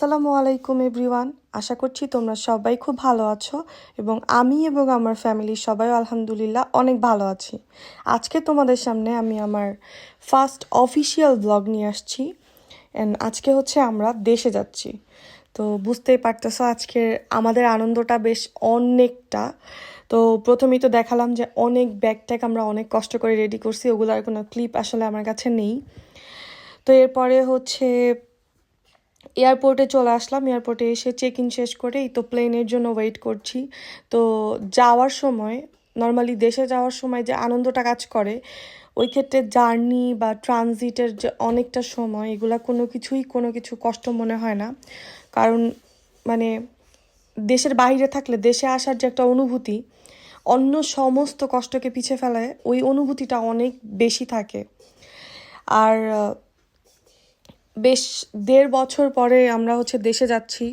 আসসালামু আলাইকুম এভরিওয়ান। আশা করছি তোমরা সবাই খুব ভালো আছো এবং আমি এবং আমার ফ্যামিলির সবাই আলহামদুলিল্লাহ অনেক ভালো আছি। আজকে তোমাদের সামনে আমি আমার ফার্স্ট অফিসিয়াল ব্লগ নিয়ে আসছি। অ্যান্ড আজকে হচ্ছে আমরা দেশে যাচ্ছি। তো বুঝতেই পারতেছো আজকের আমাদের আনন্দটা বেশ অনেকটা। তো প্রথমেই তো দেখালাম যে অনেক ব্যাগ ট্যাগ আমরা অনেক কষ্ট করে রেডি করছি, ওগুলোর কোনো ক্লিপ আসলে আমার কাছে নেই। তো এরপরে হচ্ছে এয়ারপোর্টে চলে আসলাম। এয়ারপোর্টে এসে চেক ইন শেষ করে এই তো প্লেনের জন্য ওয়েট করছি। তো যাওয়ার সময় নর্মালি দেশে যাওয়ার সময় যে আনন্দটা কাজ করে, ওই ক্ষেত্রে জার্নি বা ট্রানজিটের যে অনেকটা সময়, এগুলা কোনো কিছু কষ্ট মনে হয় না। কারণ মানে দেশের বাইরে থাকলে দেশে আসার যে একটা অনুভূতি, অন্য সমস্ত কষ্টকে পিছে ফেলায় ওই অনুভূতিটা অনেক বেশি থাকে। আর বেশ 1.5 বছর পরে আমরা হচ্ছে দেশে যাচ্ছি।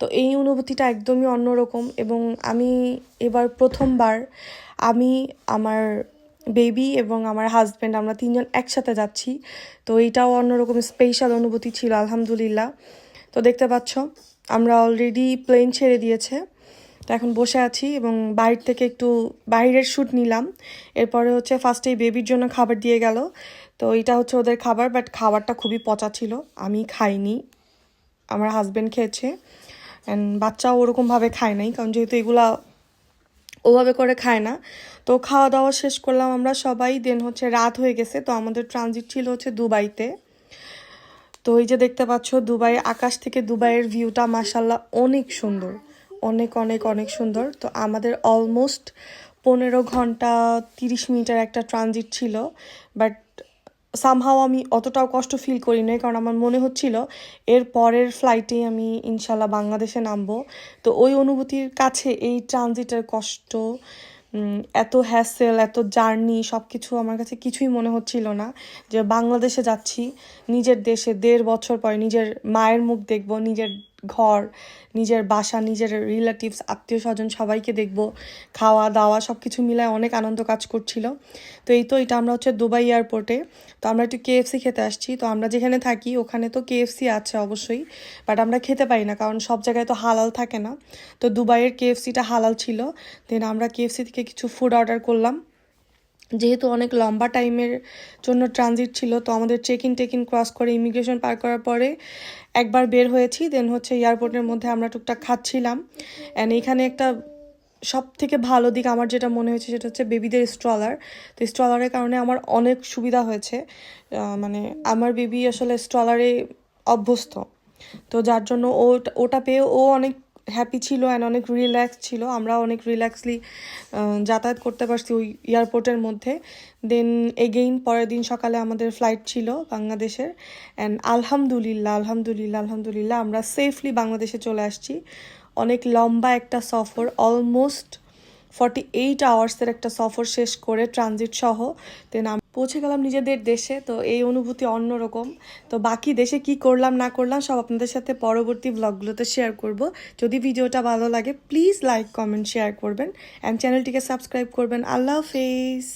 তো এই অনুভূতিটা একদমই অন্যরকম এবং আমি এবার প্রথমবার আমি, আমার বেবি এবং আমার হাজব্যান্ড, আমরা তিনজন একসাথে যাচ্ছি। তো এইটাও অন্যরকম স্পেশাল অনুভূতি ছিল আলহামদুলিল্লাহ। তো দেখতে পাচ্ছ আমরা অলরেডি প্লেন ছেড়ে দিয়েছে। তো এখন বসে আছি এবং বাইরে থেকে একটু বাইরের শ্যুট নিলাম। এরপরে হচ্ছে ফার্স্টেই বেবির জন্য খাবার দিয়ে গেল। তো এটা হচ্ছে ওদের খাবার, বাট খাবারটা খুবই পচা ছিল, আমি খাইনি, আমার হাজব্যান্ড খেয়েছে। অ্যান্ড বাচ্চাও ওরকমভাবে খায় নাই, কারণ যেহেতু এগুলা ওভাবে করে খায় না। তো খাওয়া দাওয়া শেষ করলাম আমরা সবাই। দেন হচ্ছে রাত হয়ে গেছে। তো আমাদের ট্রানজিট ছিল হচ্ছে দুবাইতে। তো এই যে দেখতে পাচ্ছ দুবাই, আকাশ থেকে দুবাইয়ের ভিউটা মাশাল্লাহ অনেক সুন্দর, অনেক অনেক অনেক সুন্দর। তো আমাদের অলমোস্ট 15 ঘন্টা 30 মিনিটের একটা ট্রানজিট ছিল, বাট সামহাও আমি অতটাও কষ্ট ফিল করি নাই, কারণ আমার মনে হচ্ছিল এর পরের ফ্লাইটেই আমি ইনশাল্লাহ বাংলাদেশে নামবো। তো ওই অনুভূতির কাছে এই ট্রানজিটের কষ্ট, এত হ্যাসেল, এত জার্নি, সব কিছু আমার কাছে কিছুই মনে হচ্ছিল না। যে বাংলাদেশে যাচ্ছি, নিজের দেশে 1.5 বছর পরে নিজের মায়ের মুখ দেখব, নিজের ঘর, নিজের বাসা, নিজের রিলেটিভস, আত্মীয় স্বজন সবাইকে দেখব, খাওয়া দাওয়া সব কিছু মিলায় অনেক আনন্দ কাজ করছিল। তো এই তো এটা আমরা হচ্ছে দুবাই এয়ারপোর্টে। তো আমরা একটু কেএফসি খেতে আসছি। তো আমরা যেখানে থাকি ওখানে তো কেএফসি আছে অবশ্যই, বাট আমরা খেতে পারি না, কারণ সব জায়গায় তো হালাল থাকে না। তো দুবাইয়ের কেএফসিটা হালাল ছিল। দেন আমরা কেএফসি থেকে কিছু ফুড অর্ডার করলাম। যেহেতু অনেক লম্বা টাইমের জন্য ট্রানজিট ছিল, তো আমাদের চেক ইন ক্রস করে ইমিগ্রেশন পার করার পরে একবার বের হয়েছি। দেন হচ্ছে এয়ারপোর্টের মধ্যে আমরা টুকটাক খাচ্ছিলাম। অ্যান্ড এখানে একটা সব থেকে ভালো দিক আমার যেটা মনে হয়েছে সেটা হচ্ছে বেবিদের স্ট্রলার। তো স্ট্রলারের কারণে আমার অনেক সুবিধা হয়েছে। মানে আমার বেবি আসলে স্ট্রলারে অভ্যস্ত। তো যার জন্য ওটা পেয়ে ও অনেক হ্যাপি ছিল অ্যান্ড অনেক রিল্যাক্স ছিল। আমরা অনেক রিল্যাক্সলি যাতায়াত করতে পারছি ওই এয়ারপোর্টের মধ্যে। দেন এগেইন পরের দিন সকালে আমাদের ফ্লাইট ছিল বাংলাদেশের। অ্যান্ড আলহামদুলিল্লাহ আমরা সেফলি বাংলাদেশে চলে আসছি। অনেক লম্বা একটা সফর, অলমোস্ট 48 আওয়ার্সের একটা সফর শেষ করে ট্রানজিট সহ দেন পৌঁছে গেলাম নিজেদের দেশে। তো এই অনুভূতি অন্যরকম। তো বাকি দেশে কি করলাম না করলাম সব আপনাদের সাথে পরবর্তী ব্লগগুলোতে শেয়ার করব। যদি ভিডিওটা ভালো লাগে প্লিজ লাইক কমেন্ট শেয়ার করবেন অ্যান্ড চ্যানেলটিকে সাবস্ক্রাইব করবেন। আল্লাহ হাফেজ।